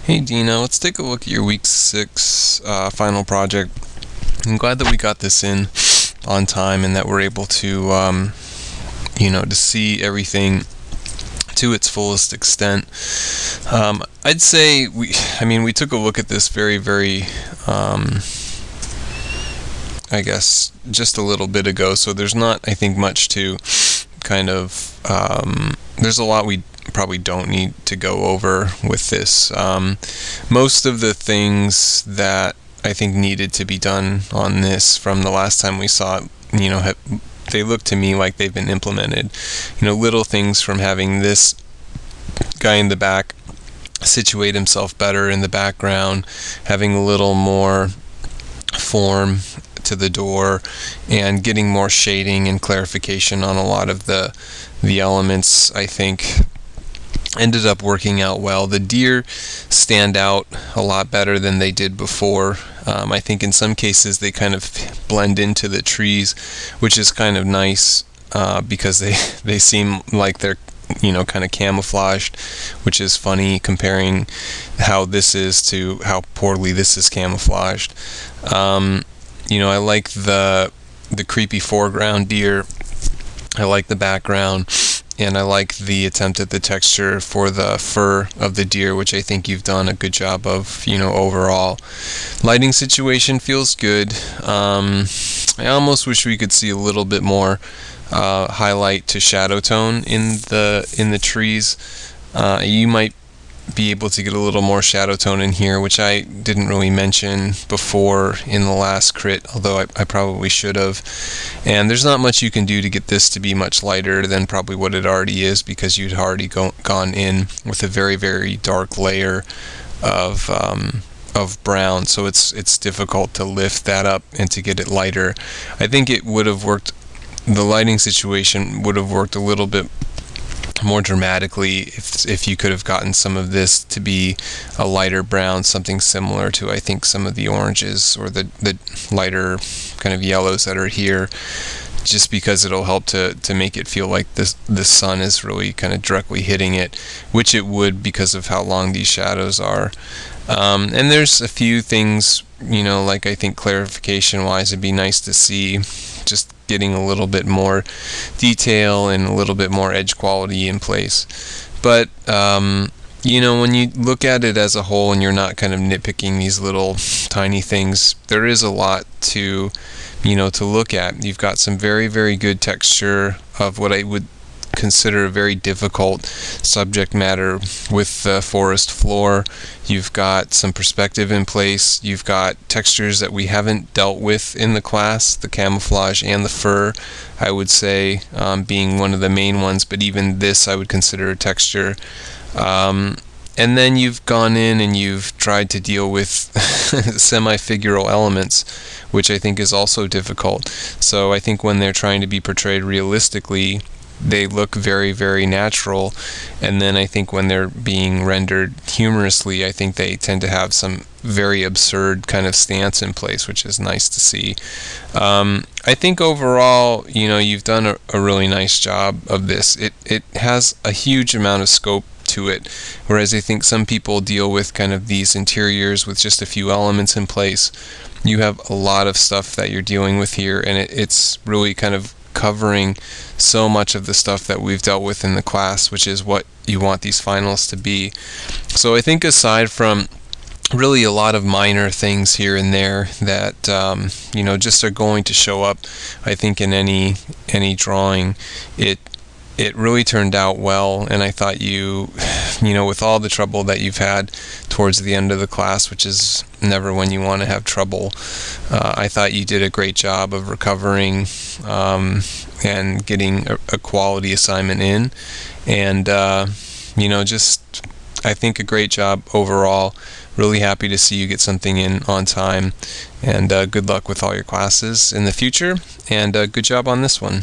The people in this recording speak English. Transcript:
Hey Dina, let's take a look at your week 6 final project. I'm glad that we got this in on time and that we're able to see everything to its fullest extent. I'd say we took a look at this very, I guess, just a little bit ago, so there's not, I think, much to there's a lot we probably don't need to go over with this. Most of the things that I think needed to be done on this from the last time we saw it, they look to me like they've been implemented. Little things from having this guy in the back situate himself better in the background, having a little more form to the door, and getting more shading and clarification on a lot of the elements, I think ended up working out well. The deer stand out a lot better than they did before. I think in some cases they kind of blend into the trees, which is kind of nice because they seem like they're kind of camouflaged, which is funny comparing how this is to how poorly this is camouflaged. I like the creepy foreground deer. I like the background, and I like the attempt at the texture for the fur of the deer, which I think you've done a good job of, overall. Lighting situation feels good. I almost wish we could see a little bit more highlight to shadow tone in the trees. You might be able to get a little more shadow tone in here, which I didn't really mention before in the last crit, although I probably should have. And there's not much you can do to get this to be much lighter than probably what it already is, because you'd already gone in with a very dark layer of brown, so it's difficult to lift that up and to get it lighter. I think it would have worked. The lighting situation would have worked a little bit more dramatically if you could have gotten some of this to be a lighter brown, something similar to, I think, some of the oranges or the lighter kind of yellows that are here, just because it'll help to make it feel like the sun is really kind of directly hitting it, which it would because of how long these shadows are. And there's a few things, like I think clarification wise, it'd be nice to see just getting a little bit more detail and a little bit more edge quality in place. But when you look at it as a whole and you're not kind of nitpicking these little tiny things, there is a lot to look at. You've got some very good texture of what I would consider a very difficult subject matter with the forest floor. You've got some perspective in place. You've got textures that we haven't dealt with in the class, the camouflage and the fur, I would say, being one of the main ones, but even this I would consider a texture. And then you've gone in and you've tried to deal with semi-figural elements, which I think is also difficult. So I think when they're trying to be portrayed realistically, they look very natural, and then I think when they're being rendered humorously, I think they tend to have some very absurd kind of stance in place, which is nice to see. I think overall, you've done a really nice job of this. It has a huge amount of scope to it, whereas I think some people deal with kind of these interiors with just a few elements in place. You have a lot of stuff that you're dealing with here, and it's really kind of covering so much of the stuff that we've dealt with in the class, which is what you want these finals to be. So I think aside from really a lot of minor things here and there that just are going to show up, I think in any drawing, it really turned out well. And I thought with all the trouble that you've had towards the end of the class, which is never when you want to have trouble, I thought you did a great job of recovering and getting a quality assignment in, and just I think a great job overall. Really happy to see you get something in on time, and good luck with all your classes in the future, and good job on this one.